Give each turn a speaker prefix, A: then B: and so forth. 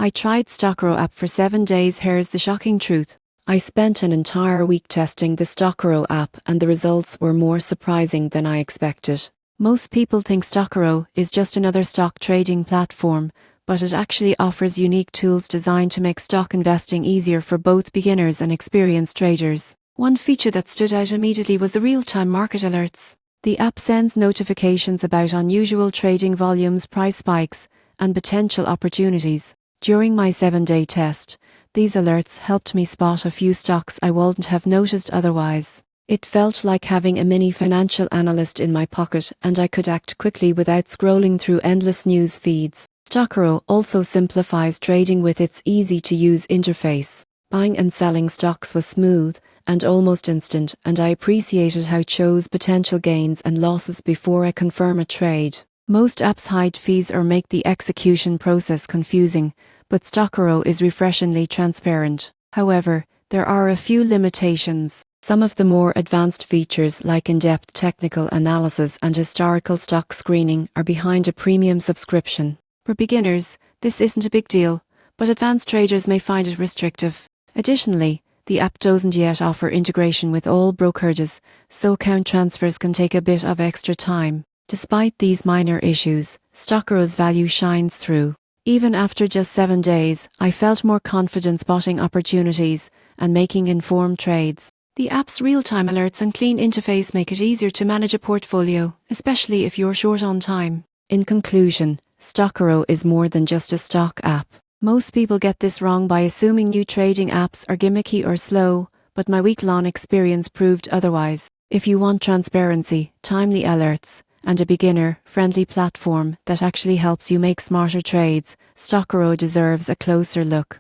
A: I tried StockHero app for 7 days. Here's the shocking truth. I spent an entire week testing the StockHero app and the results were more surprising than I expected. Most people think StockHero is just another stock trading platform, but it actually offers unique tools designed to make stock investing easier for both beginners and experienced traders. One feature that stood out immediately was the real-time market alerts. The app sends notifications about unusual trading volumes, price spikes, and potential opportunities. During my 7-day test, these alerts helped me spot a few stocks I wouldn't have noticed otherwise. It felt like having a mini financial analyst in my pocket, and I could act quickly without scrolling through endless news feeds. StockHero also simplifies trading with its easy-to-use interface. Buying and selling stocks was smooth and almost instant, and I appreciated how it shows potential gains and losses before I confirm a trade. Most apps hide fees or make the execution process confusing, but StockHero is refreshingly transparent. However, there are a few limitations. Some of the more advanced features like in-depth technical analysis and historical stock screening are behind a premium subscription. For beginners, this isn't a big deal, but advanced traders may find it restrictive. Additionally, the app doesn't yet offer integration with all brokerages, so account transfers can take a bit of extra time. Despite these minor issues, StockHero's value shines through. Even after just 7 days, I felt more confident spotting opportunities and making informed trades. The app's real-time alerts and clean interface make it easier to manage a portfolio, especially if you're short on time. In conclusion, StockHero is more than just a stock app. Most people get this wrong by assuming new trading apps are gimmicky or slow, but my week-long experience proved otherwise. If you want transparency, timely alerts, and a beginner-friendly platform that actually helps you make smarter trades, StockHero deserves a closer look.